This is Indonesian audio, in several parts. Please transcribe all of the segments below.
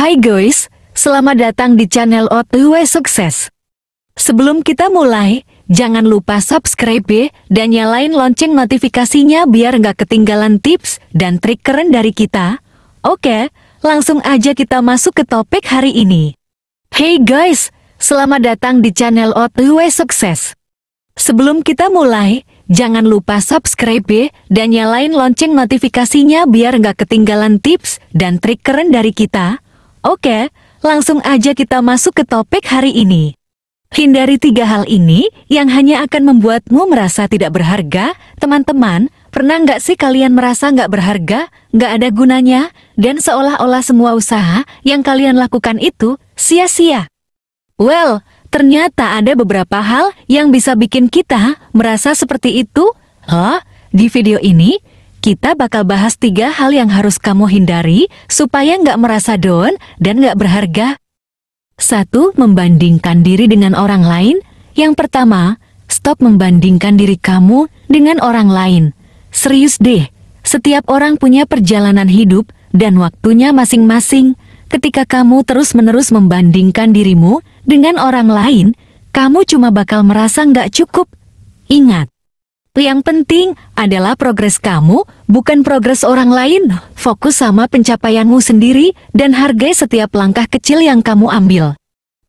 Hai guys, selamat datang di channel OTW Sukses. Sebelum kita mulai, jangan lupa subscribe ya, dan nyalain lonceng notifikasinya biar nggak ketinggalan tips dan trik keren dari kita. Oke, langsung aja kita masuk ke topik hari ini. Hey guys, selamat datang di channel OTW Sukses. Sebelum kita mulai, jangan lupa subscribe ya, dan nyalain lonceng notifikasinya biar nggak ketinggalan tips dan trik keren dari kita. Oke, langsung aja kita masuk ke topik hari ini. Hindari 3 hal ini yang hanya akan membuatmu merasa tidak berharga. Teman-teman, pernah nggak sih kalian merasa nggak berharga, nggak ada gunanya, dan seolah-olah semua usaha yang kalian lakukan itu sia-sia? Well, ternyata ada beberapa hal yang bisa bikin kita merasa seperti itu. Di video ini, kita bakal bahas 3 hal yang harus kamu hindari supaya nggak merasa down dan nggak berharga. 1. Membandingkan diri dengan orang lain. Yang pertama, stop membandingkan diri kamu dengan orang lain. Serius deh, setiap orang punya perjalanan hidup dan waktunya masing-masing. Ketika kamu terus-menerus membandingkan dirimu dengan orang lain, kamu cuma bakal merasa nggak cukup. Ingat, yang penting adalah progres kamu, bukan progres orang lain. Fokus sama pencapaianmu sendiri dan hargai setiap langkah kecil yang kamu ambil.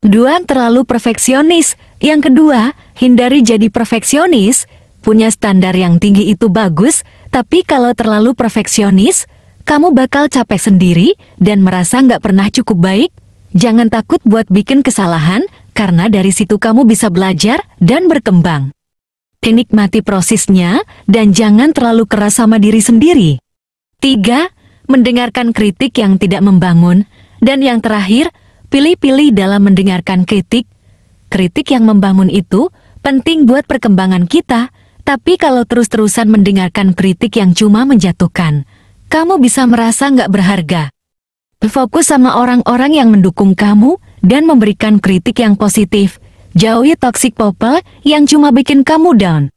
2. Terlalu perfeksionis. Yang kedua, hindari jadi perfeksionis. Punya standar yang tinggi itu bagus, tapi kalau terlalu perfeksionis, kamu bakal capek sendiri dan merasa nggak pernah cukup baik. Jangan takut buat bikin kesalahan, karena dari situ kamu bisa belajar dan berkembang. Nikmati prosesnya, dan jangan terlalu keras sama diri sendiri. 3. Mendengarkan kritik yang tidak membangun. Dan yang terakhir, pilih-pilih dalam mendengarkan kritik. Kritik yang membangun itu penting buat perkembangan kita, tapi kalau terus-terusan mendengarkan kritik yang cuma menjatuhkan, kamu bisa merasa nggak berharga. Fokus sama orang-orang yang mendukung kamu dan memberikan kritik yang positif. Jauhi toxic people yang cuma bikin kamu down.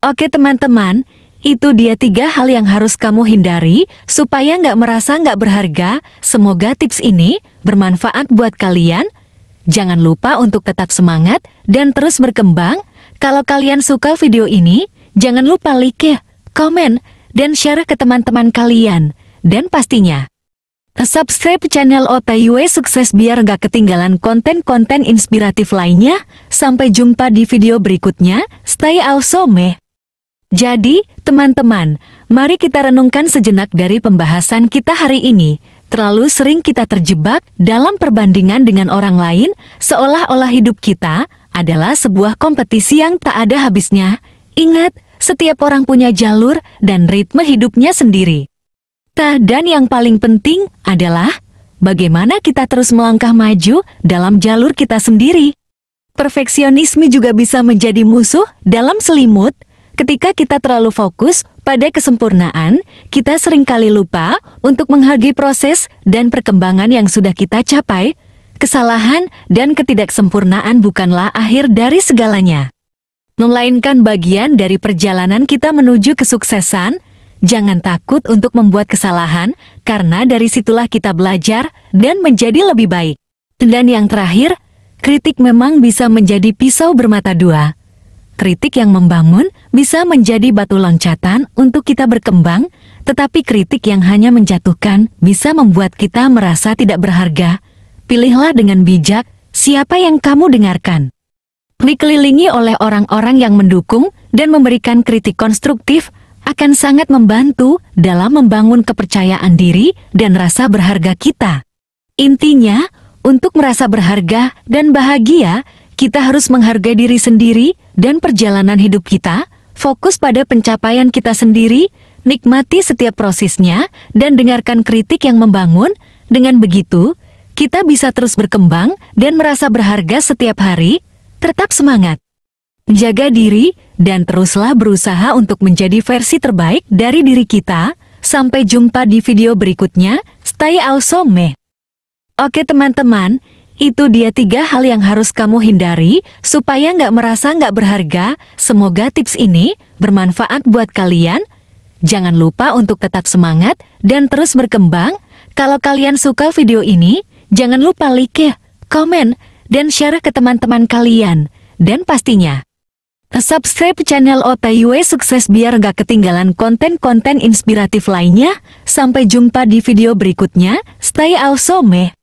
Oke teman-teman, itu dia 3 hal yang harus kamu hindari supaya nggak merasa nggak berharga. Semoga tips ini bermanfaat buat kalian. Jangan lupa untuk tetap semangat dan terus berkembang. Kalau kalian suka video ini, jangan lupa like ya, komen, dan share ke teman-teman kalian. Dan pastinya, subscribe channel OTW Sukses biar gak ketinggalan konten-konten inspiratif lainnya. Sampai jumpa di video berikutnya. Stay awesome. Jadi, teman-teman, mari kita renungkan sejenak dari pembahasan kita hari ini. Terlalu sering kita terjebak dalam perbandingan dengan orang lain, seolah-olah hidup kita adalah sebuah kompetisi yang tak ada habisnya. Ingat, setiap orang punya jalur dan ritme hidupnya sendiri. Dan yang paling penting adalah bagaimana kita terus melangkah maju dalam jalur kita sendiri. Perfeksionisme juga bisa menjadi musuh dalam selimut. Ketika kita terlalu fokus pada kesempurnaan, kita seringkali lupa untuk menghargai proses dan perkembangan yang sudah kita capai. Kesalahan dan ketidaksempurnaan bukanlah akhir dari segalanya, melainkan bagian dari perjalanan kita menuju kesuksesan. Jangan takut untuk membuat kesalahan, karena dari situlah kita belajar dan menjadi lebih baik. Dan yang terakhir, kritik memang bisa menjadi pisau bermata dua. Kritik yang membangun bisa menjadi batu loncatan untuk kita berkembang, tetapi kritik yang hanya menjatuhkan bisa membuat kita merasa tidak berharga. Pilihlah dengan bijak siapa yang kamu dengarkan. Dikelilingi oleh orang-orang yang mendukung dan memberikan kritik konstruktif akan sangat membantu dalam membangun kepercayaan diri dan rasa berharga kita. Intinya, untuk merasa berharga dan bahagia, kita harus menghargai diri sendiri dan perjalanan hidup kita, fokus pada pencapaian kita sendiri, nikmati setiap prosesnya, dan dengarkan kritik yang membangun. Dengan begitu, kita bisa terus berkembang dan merasa berharga setiap hari. Tetap semangat, jaga diri, dan teruslah berusaha untuk menjadi versi terbaik dari diri kita. Sampai jumpa di video berikutnya. Stay awesome. Oke teman-teman, itu dia 3 hal yang harus kamu hindari supaya nggak merasa nggak berharga. Semoga tips ini bermanfaat buat kalian. Jangan lupa untuk tetap semangat dan terus berkembang. Kalau kalian suka video ini, Jangan lupa like, komen, dan share ke teman-teman kalian. Dan pastinya, subscribe channel OTW Sukses biar gak ketinggalan konten-konten inspiratif lainnya. Sampai jumpa di video berikutnya. Stay awesome.